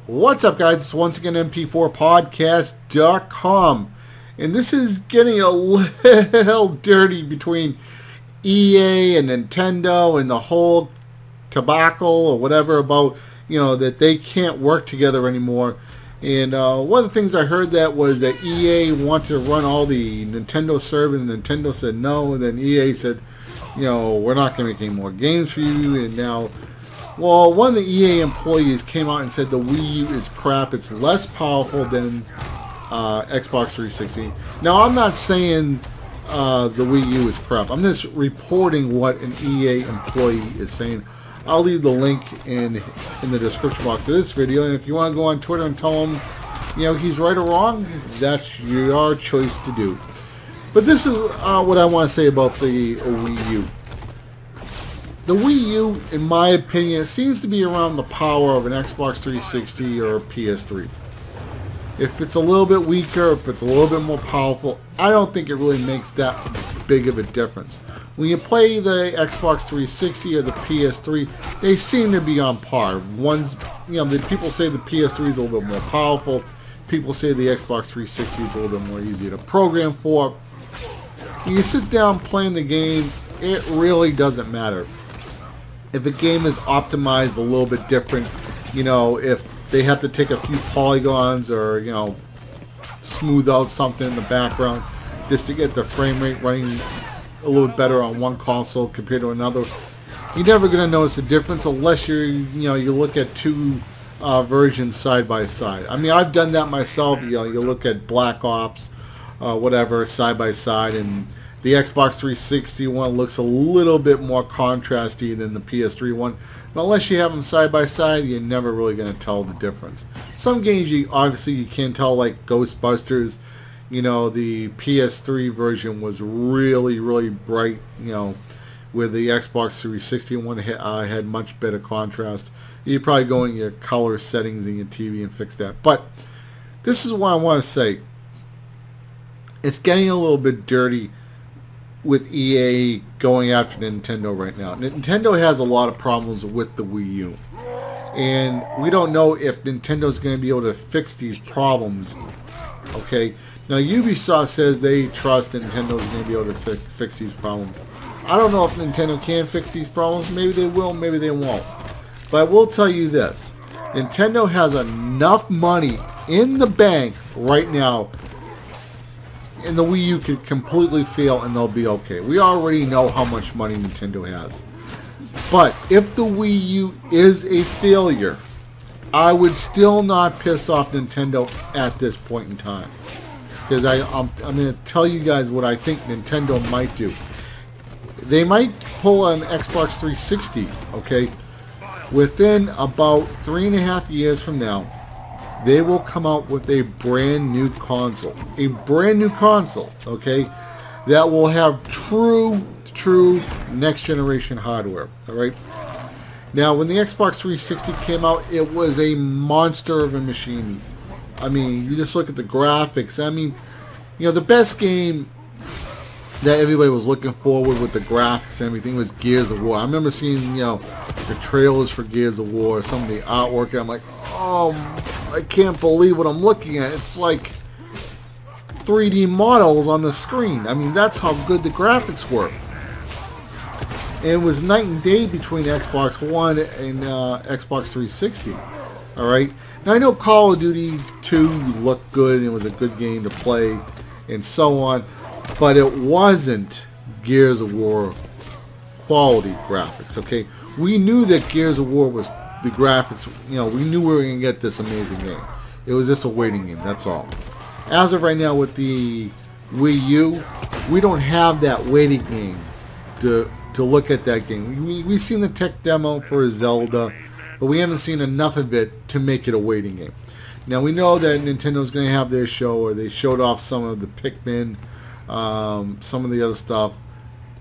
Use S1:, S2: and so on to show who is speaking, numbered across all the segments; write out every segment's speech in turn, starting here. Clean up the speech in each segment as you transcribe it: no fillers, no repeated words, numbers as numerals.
S1: What's up, guys? It's once again MP4podcast.com, and this is getting a little dirty between EA and Nintendo and the whole tobacco or whatever about, that they can't work together anymore. And one of the things I heard that was that EA wanted to run all the Nintendo servers, and Nintendo said no, and then EA said, we're not going to make any more games for you. And now, well, one of the EA employees came out and said the Wii U is crap. It's less powerful than Xbox 360. Now, I'm not saying the Wii U is crap. I'm just reporting what an EA employee is saying. I'll leave the link in the description box of this video, and if you want to go on Twitter and tell him, he's right or wrong, that's your choice to do. But this is what I want to say about the Wii U. The Wii U, in my opinion, seems to be around the power of an Xbox 360 or a PS3. If it's a little bit weaker, if it's a little bit more powerful, I don't think it really makes that big of a difference. When you play the Xbox 360 or the PS3, they seem to be on par. One's, the people say the PS3 is a little bit more powerful. People say the Xbox 360 is a little bit more easy to program for. When you sit down playing the game, it really doesn't matter. If a game is optimized a little bit different, if they have to take a few polygons or, smooth out something in the background just to get the frame rate running a little better on one console compared to another, you're never going to notice a difference unless you look at two versions side by side. I mean, I've done that myself. You look at Black Ops, whatever, side by side, and the Xbox 360 one looks a little bit more contrasty than the PS3 one. But unless you have them side by side, you're never really going to tell the difference. Some games, obviously you can tell, like Ghostbusters. The PS3 version was really, really bright, where the Xbox 360 one had much better contrast. You probably go in your color settings in your TV and fix that. But this is what I want to say. It's getting a little bit dirty with EA going after Nintendo right now. Nintendo has a lot of problems with the Wii U. And we don't know if Nintendo's going to be able to fix these problems. Okay? Now, Ubisoft says they trust Nintendo's going to be able to fix these problems. I don't know if Nintendo can fix these problems. Maybe they will, maybe they won't. But I will tell you this. Nintendo has enough money in the bank right now, and the Wii U could completely fail and they'll be okay. We already know how much money Nintendo has. But if the Wii U is a failure, I would still not piss off Nintendo at this point in time. Because I'm going to tell you guys what I think Nintendo might do. They might pull an Xbox 360, okay? Within about 3.5 years from now, they will come out with a brand new console. A brand new console, okay? That will have true next generation hardware, alright? Now, when the Xbox 360 came out, it was a monster of a machine. I mean, you just look at the graphics. I mean, the best game that everybody was looking forward with the graphics and everything was Gears of War. I remember seeing, the trailers for Gears of War, some of the artwork, and I'm like, oh, I can't believe what I'm looking at. It's like 3D models on the screen. I mean, that's how good the graphics were. And it was night and day between Xbox One and Xbox 360. Alright? Now, I know Call of Duty 2 looked good and it was a good game to play and so on, but it wasn't Gears of War quality graphics, okay? We knew that Gears of War was the graphics, we knew we were going to get this amazing game. It was just a waiting game, that's all. As of right now with the Wii U, we don't have that waiting game to look at that game. We've seen the tech demo for Zelda, but we haven't seen enough of it to make it a waiting game. Now, we know that Nintendo's going to have their show, or they showed off some of the Pikmin, some of the other stuff.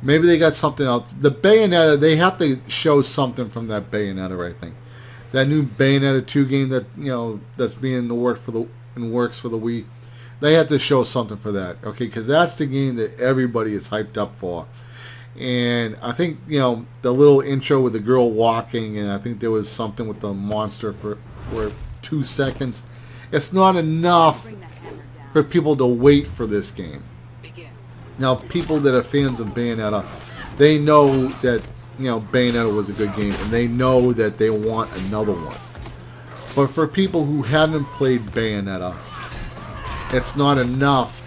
S1: Maybe they got something else. The Bayonetta, they have to show something from that Bayonetta, I think. That new Bayonetta 2 game that, that's being in the works for the Wii. They have to show something for that, okay? Because that's the game that everybody is hyped up for. And I think, the little intro with the girl walking, and I think there was something with the monster for 2 seconds. It's not enough for people to wait for this game. Now, people that are fans of Bayonetta, they know that, Bayonetta was a good game, and they know that they want another one. But for people who haven't played Bayonetta, it's not enough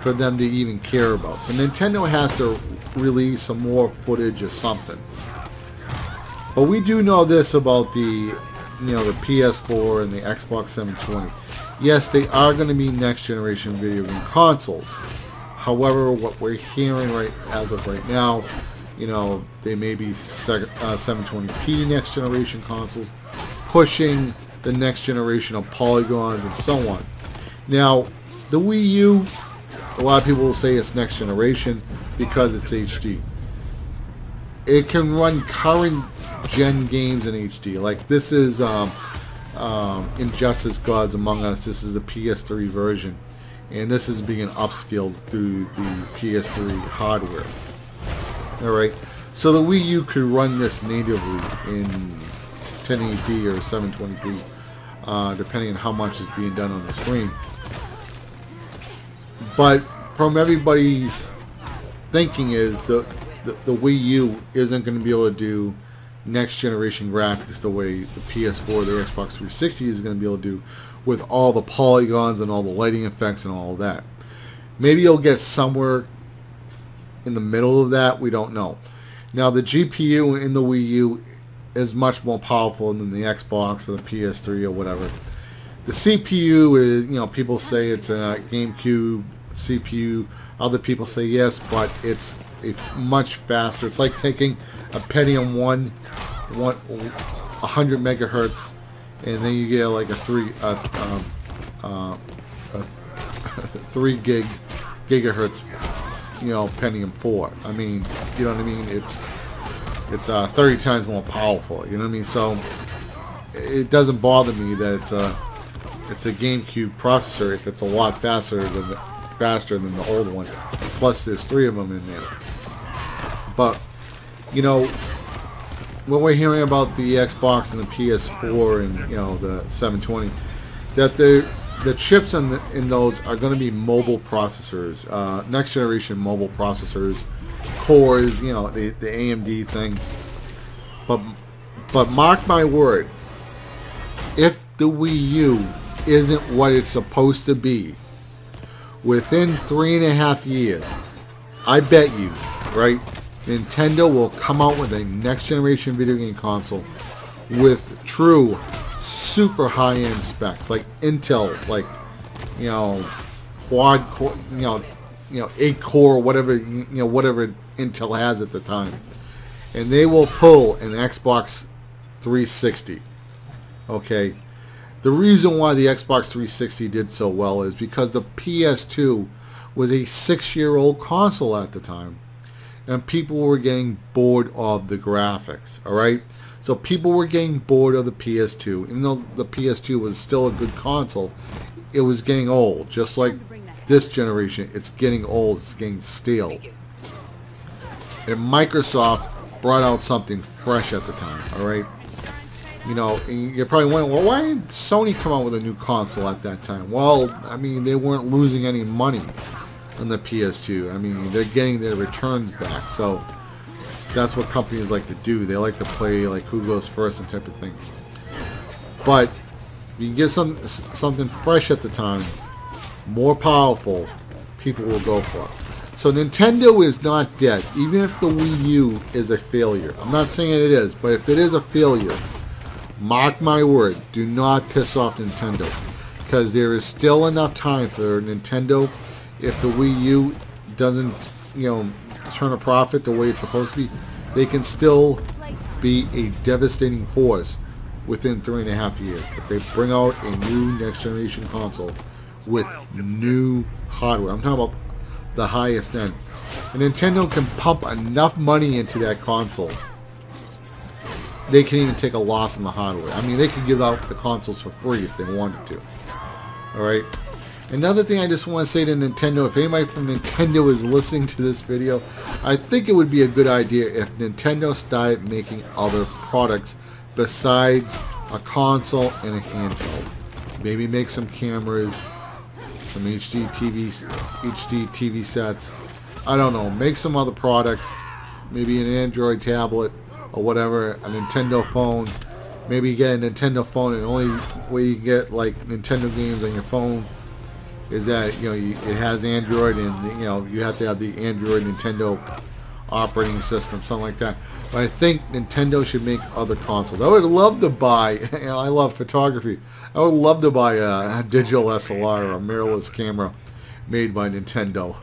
S1: for them to even care about. So Nintendo has to release some more footage or something. But we do know this about the PS4 and the Xbox 720. Yes, they are going to be next generation video game consoles. However, what we're hearing as of right now, they may be 720p next generation consoles, pushing the next generation of polygons and so on. Now, the Wii U, a lot of people will say it's next generation because it's HD. It can run current gen games in HD. Like this is Injustice Gods Among Us. This is the PS3 version, and this is being upscaled through the PS3 hardware. Alright, so the Wii U could run this natively in 1080p or 720p, depending on how much is being done on the screen. But from everybody's thinking is the Wii U isn't going to be able to do next generation graphics the way the PS4, the Xbox 360 is going to be able to do, with all the polygons and all the lighting effects and all of that. Maybe you'll get somewhere in the middle of that. We don't know. Now, the GPU in the Wii U is much more powerful than the Xbox or the PS3 or whatever. The CPU is, people say it's a GameCube CPU. Other people say yes, but it's much faster. It's like taking a Pentium 100 megahertz, and then you get like a 3 gigahertz, Pentium 4. I mean, you know what I mean? It's 30 times more powerful. You know what I mean? So it doesn't bother me that it's a GameCube processor if it's a lot faster than the old one. Plus, there's 3 of them in there. But when we're hearing about the Xbox and the PS4 and the 720, that the chips in those are going to be mobile processors, next generation mobile processors, cores, the AMD thing. But mark my word, if the Wii U isn't what it's supposed to be, within 3.5 years, I bet you, right, Nintendo will come out with a next generation video game console with true super high-end specs, like Intel, like quad core, 8 core, whatever whatever Intel has at the time, and they will pull an Xbox 360. Okay, the reason why the Xbox 360 did so well is because the PS2 was a 6-year-old console at the time, and people were getting bored of the graphics. Alright, so people were getting bored of the PS2. Even though the PS2 was still a good console, it was getting old. Just like this generation, it's getting old, it's getting stale. And Microsoft brought out something fresh at the time. Alright, you're probably wondering, well, why didn't Sony come out with a new console at that time? Well, I mean, they weren't losing any money on the PS2. I mean, they're getting their returns back, so that's what companies like to do. They like to play like who goes first and type of thing. But you get something fresh at the time, more powerful, people will go for it. So Nintendo is not dead, even if the Wii U is a failure. I'm not saying it is, but if it is a failure, mark my word, do not piss off Nintendo, because there is still enough time for Nintendo. If the Wii U doesn't, turn a profit the way it's supposed to be, they can still be a devastating force within 3.5 years. If they bring out a new next generation console with new hardware, I'm talking about the highest end, and Nintendo can pump enough money into that console, they can even take a loss in the hardware. I mean, they could give out the consoles for free if they wanted to. Alright? Another thing I just want to say to Nintendo, if anybody from Nintendo is listening to this video, I think it would be a good idea if Nintendo started making other products besides a console and a handheld. Maybe make some cameras, some HD TV sets. I don't know. Make some other products. Maybe an Android tablet or whatever, a Nintendo phone. Maybe you get a Nintendo phone and the only way you get like Nintendo games on your phone is that it has Android, and you have to have the Android Nintendo operating system, something like that. But I think Nintendo should make other consoles. I would love to buy. I love photography. I would love to buy a digital SLR or a mirrorless camera made by Nintendo.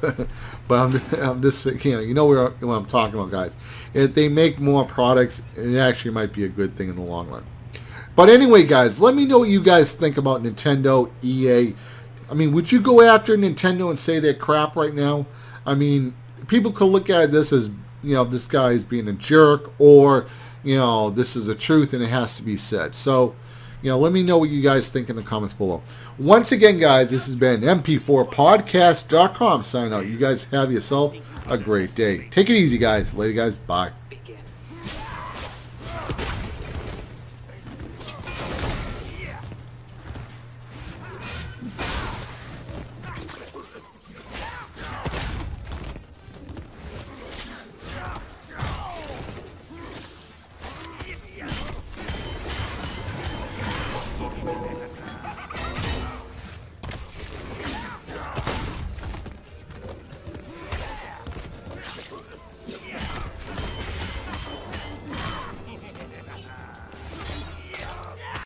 S1: But I'm just you know what I'm talking about, guys. If they make more products, it actually might be a good thing in the long run. But anyway, guys, let me know what you guys think about Nintendo, EA. I mean, would you go after Nintendo and say they're crap right now? I mean, people could look at this as, this guy is being a jerk, or, this is the truth and it has to be said. So, let me know what you guys think in the comments below. Once again, guys, this has been mp4podcast.com signing out. You guys have yourself a great day. Take it easy, guys. Later, guys. Bye.